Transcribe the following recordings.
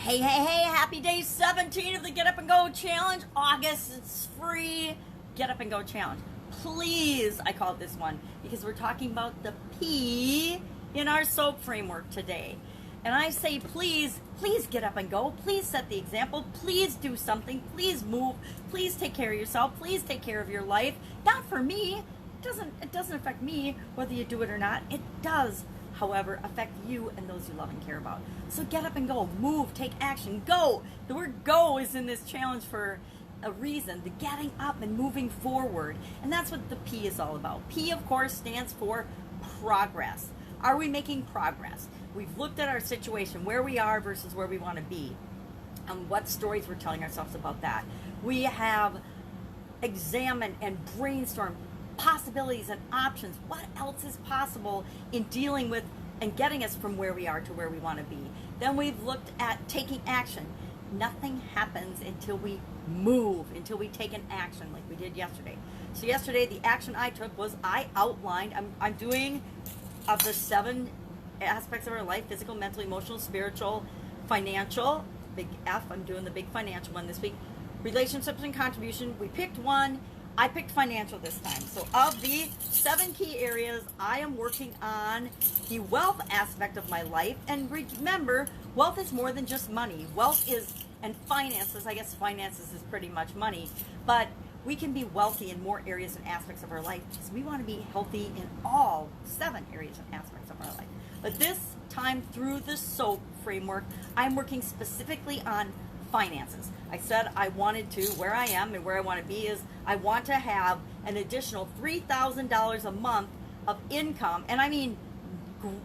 Hey, hey, hey, happy day 17 of the Get Up and Go Challenge. August, it's free. Get Up and Go Challenge. Please, I call it this one because we're talking about the P in our SOAP framework today. And I say, please get up and go. Please set the example. Please do something. Please move. Please take care of yourself. Please take care of your life. Not for me. It doesn't affect me whether you do it or not. It does, however, affect you and those you love and care about. So get up and go. Move. Take action. Go. The word go is in this challenge for a reason. The getting up and moving forward. And that's what the P is all about. P, of course, stands for progress. Are we making progress? We've looked at our situation, where we are versus where we want to be, and what stories we're telling ourselves about that. We have examined and brainstormed possibilities and options. What else is possible in dealing with and getting us from where we are to where we want to be? Then we've looked at taking action. Nothing happens until we move, until we take an action like we did yesterday. So yesterday, the action I took was I outlined, I'm doing of the 7 aspects of our life: physical, mental, emotional, spiritual, financial. Big F, I'm doing the big financial one this week. Relationships and contribution. We picked one. I picked financial this time. So of the 7 key areas, I am working on the wealth aspect of my life. And remember, wealth is more than just money. Wealth is, and finances, I guess finances is pretty much money, but we can be wealthy in more areas and aspects of our life because we want to be healthy in all 7 areas and aspects of our life. But this time through the SOAP framework, I'm working specifically on finances. I said I wanted to, where I am and where I want to be is I want to have an additional $3,000 a month of income. And I mean,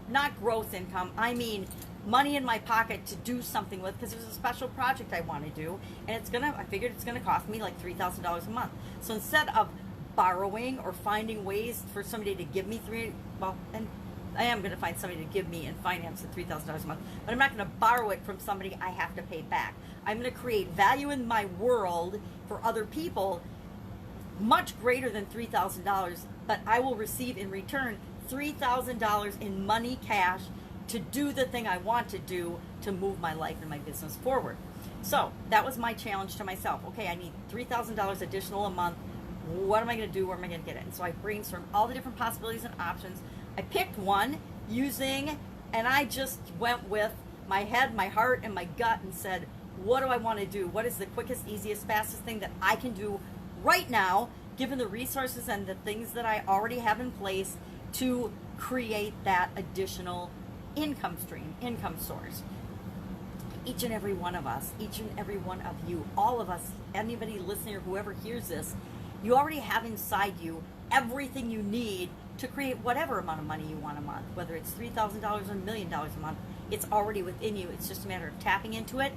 not gross income, I mean money in my pocket to do something with, because there's a special project I want to do, and I figured it's gonna cost me like $3,000 a month. So instead of borrowing or finding ways for somebody to give me and I am gonna find somebody to give me and finance the $3,000 a month, but I'm not gonna borrow it from somebody I have to pay back. I'm gonna create value in my world for other people much greater than $3,000, but I will receive in return $3,000 in money, cash, to do the thing I want to do to move my life and my business forward. So that was my challenge to myself. Okay, I need $3,000 additional a month. What am I going to do? Where am I going to get it? And so I brainstormed all the different possibilities and options. I picked one and I just went with my head, my heart, and my gut and said, what do I want to do? What is the quickest, easiest, fastest thing that I can do right now, given the resources and the things that I already have in place to create that additional income stream, income source? Each and every one of us, each and every one of you, all of us, anybody listening or whoever hears this, you already have inside you everything you need to create whatever amount of money you want a month, whether it's $3,000 or $1 million a month. It's already within you. It's just a matter of tapping into it,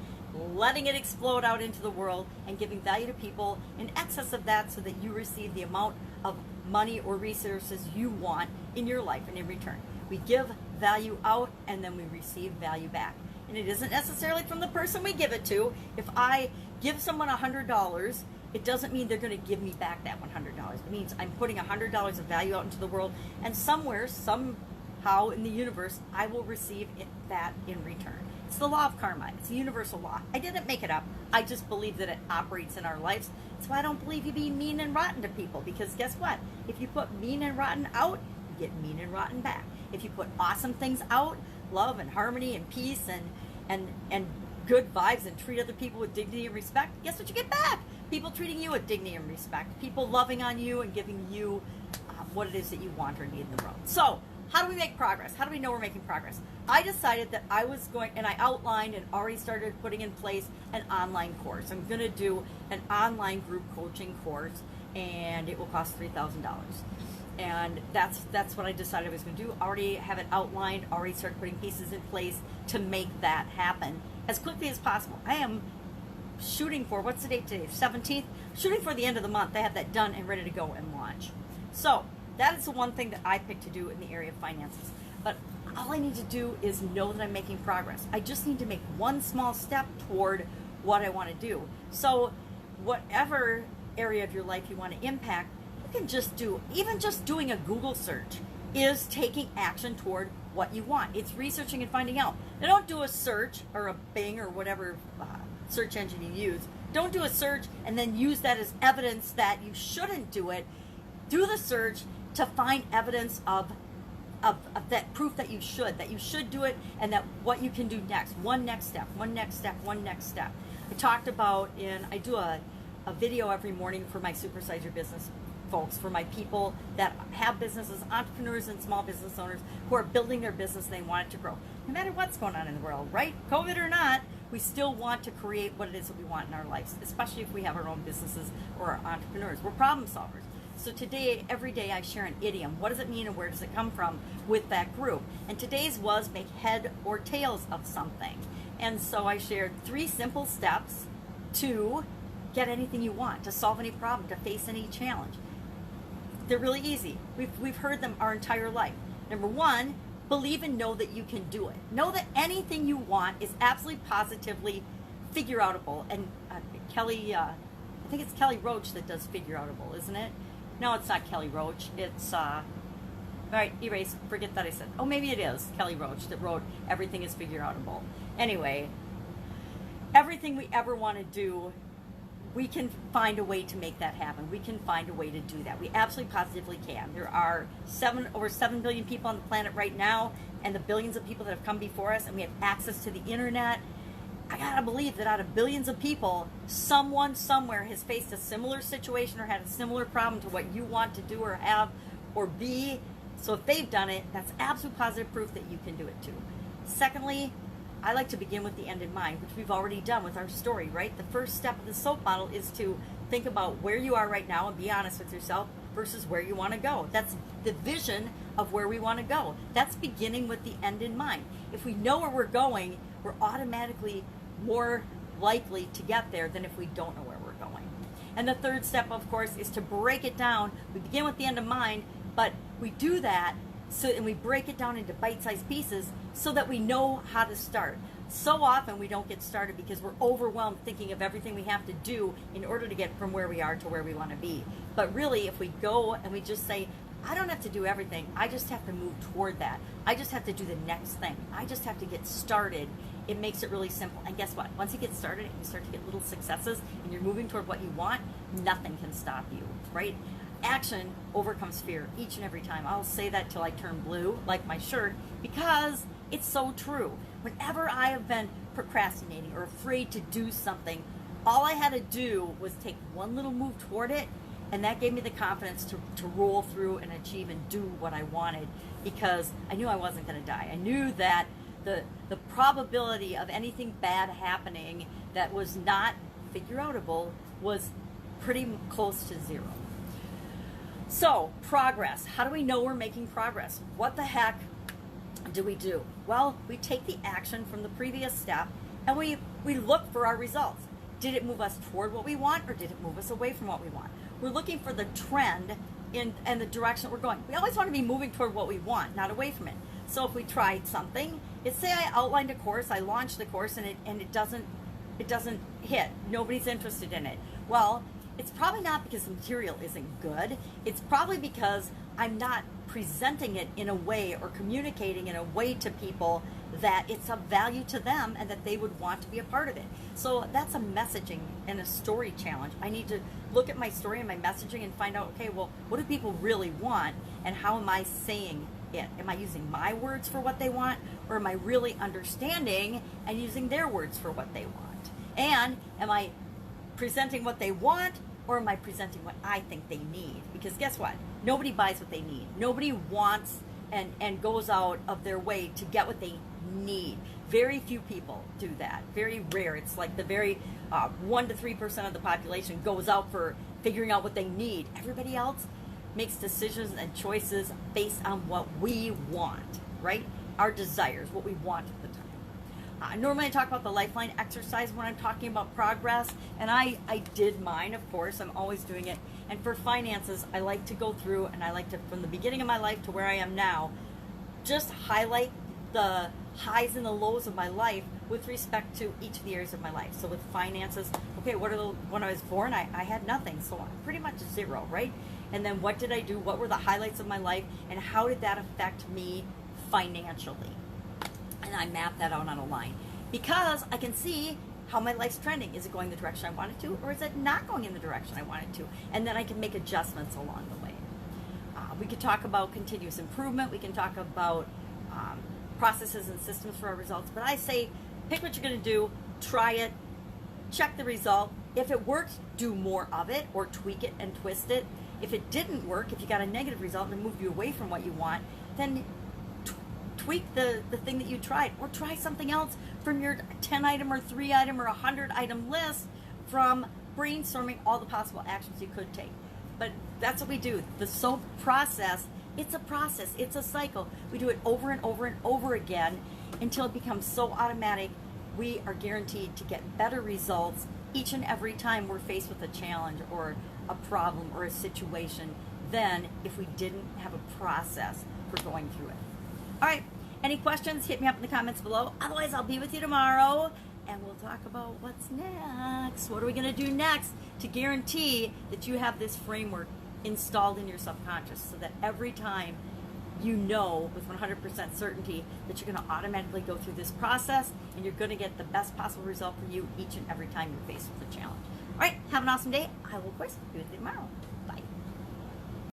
letting it explode out into the world, and giving value to people in excess of that so that you receive the amount of money or resources you want in your life and in return. We give value out and then we receive value back. And it isn't necessarily from the person we give it to. If I give someone $100, it doesn't mean they're going to give me back that $100. It means I'm putting $100 of value out into the world, and somewhere, somehow in the universe, I will receive that in return. It's the law of karma. It's a universal law. I didn't make it up. I just believe that it operates in our lives. That's why I don't believe you be mean and rotten to people, because guess what? If you put mean and rotten out, you get mean and rotten back. If you put awesome things out, love and harmony and peace and good vibes, and treat other people with dignity and respect, guess what you get back? People treating you with dignity and respect. People loving on you and giving you what it is that you want or need in the world. So how do we make progress? How do we know we're making progress? I decided that I was going, and I outlined and already started putting in place an online course. I'm going to do an online group coaching course, and it will cost $3,000. And that's what I decided I was going to do. Already have it outlined, already started putting pieces in place to make that happen as quickly as possible. I am shooting for, what's the date today? 17th? Shooting for the end of the month. I have that done and ready to go and launch. So that is the one thing that I picked to do in the area of finances. But all I need to do is know that I'm making progress. I just need to make one small step toward what I want to do. So whatever area of your life you want to impact, you can just do, even just doing a Google search is taking action toward what you want. It's researching and finding out. Now, don't do a search or a Bing or whatever search engine you use. Don't do a search and then use that as evidence that you shouldn't do it. Do the search to find evidence of that proof that you should do it, and that what you can do next. One next step. I talked about I do a video every morning for my Supersize Your Business folks, for my people that have businesses, entrepreneurs and small business owners who are building their business and they want it to grow. No matter what's going on in the world, right? COVID or not, we still want to create what it is that we want in our lives, especially if we have our own businesses or are entrepreneurs. We're problem solvers. So today, every day I share an idiom. What does it mean and where does it come from with that group? And today's was make head or tails of something. And so I shared 3 simple steps to get anything you want, to solve any problem, to face any challenge. They're really easy. We've heard them our entire life. Number 1, believe and know that you can do it. Know that anything you want is absolutely positively figure-outable. And Kelly, I think it's Kelly Roach that does figure-outable, isn't it? No, it's not Kelly Roach. It's, all right, erase, forget that I said. Oh, maybe it is Kelly Roach that wrote Everything is Figure-Outable. Anyway, everything we ever want to do, we can find a way to make that happen. We can find a way to do that. We absolutely positively can. There are over 7 billion people on the planet right now, and the billions of people that have come before us, and we have access to the internet. I gotta believe that out of billions of people, someone somewhere has faced a similar situation or had a similar problem to what you want to do or have or be. So if they've done it, that's absolute positive proof that you can do it too. Secondly, I like to begin with the end in mind, which we've already done with our story, right? The first step of the soap model is to think about where you are right now and be honest with yourself versus where you want to go. That's the vision of where we want to go. That's beginning with the end in mind. If we know where we're going, we're automatically more likely to get there than if we don't know where we're going. And the third step, of course, is to break it down. We begin with the end in mind, but we do that and we break it down into bite-sized pieces so that we know how to start. So often we don't get started because we're overwhelmed thinking of everything we have to do in order to get from where we are to where we want to be. But really, if we go and we just say, I don't have to do everything, I just have to move toward that. I just have to do the next thing. I just have to get started. It makes it really simple. And guess what? Once you get started and you start to get little successes and you're moving toward what you want, nothing can stop you, right? Action overcomes fear each and every time. I'll say that till I turn blue, like my shirt, because it's so true. Whenever I have been procrastinating or afraid to do something, all I had to do was take one little move toward it, and that gave me the confidence to roll through and achieve and do what I wanted, because I knew I wasn't going to die. I knew that the probability of anything bad happening that was not figure-outable was pretty close to 0. So, progress. How do we know we're making progress? What the heck do we do? Well, we take the action from the previous step and we look for our results. Did it move us toward what we want, or did it move us away from what we want? We're looking for the trend and the direction that we're going. We always want to be moving toward what we want, not away from it. So if we tried something, say I outlined a course, I launched the course, and it doesn't hit. Nobody's interested in it. Well, it's probably not because the material isn't good. It's probably because I'm not presenting it in a way or communicating in a way to people that it's of value to them and that they would want to be a part of it. So that's a messaging and a story challenge. I need to look at my story and my messaging and find out, okay, well, what do people really want, and how am I saying it? Am I using my words for what they want, or am I really understanding and using their words for what they want? And am I presenting what they want, or am I presenting what I think they need? Because guess what? Nobody buys what they need. Nobody wants and goes out of their way to get what they need. Very few people do that. Very rare. It's like the very 1 to 3% of the population goes out for figuring out what they need. Everybody else makes decisions and choices based on what we want, right? Our desires, what we want at the time. Normally I talk about the lifeline exercise when I'm talking about progress, and I did mine, of course. I'm always doing it. And for finances, I like to go through, and I like to, from the beginning of my life to where I am now, just highlight the highs and the lows of my life with respect to each of the areas of my life. So with finances, okay, when I was born, I had nothing, so I'm pretty much 0, right? And then what did I do? What were the highlights of my life, and how did that affect me financially. And I map that out on a line because I can see how my life's trending. Is it going the direction I want it to, or is it not going in the direction I want it to? And then I can make adjustments along the way. We could talk about continuous improvement. We can talk about processes and systems for our results. But I say, pick what you're going to do, try it, check the result. If it worked, do more of it or tweak it and twist it. If it didn't work, if you got a negative result and it moved you away from what you want, then tweak the thing that you tried, or try something else from your 10 item or 3 item or 100 item list from brainstorming all the possible actions you could take. But that's what we do. The SOAP process, it's a process, it's a cycle. We do it over and over and over again until it becomes so automatic. We are guaranteed to get better results each and every time we're faced with a challenge or a problem or a situation than if we didn't have a process for going through it. All right, any questions, hit me up in the comments below. Otherwise, I'll be with you tomorrow, and we'll talk about what's next. What are we going to do next to guarantee that you have this framework installed in your subconscious so that every time you know with 100% certainty that you're going to automatically go through this process and you're going to get the best possible result for you each and every time you're faced with a challenge. All right, have an awesome day. I will, of course, be with you tomorrow.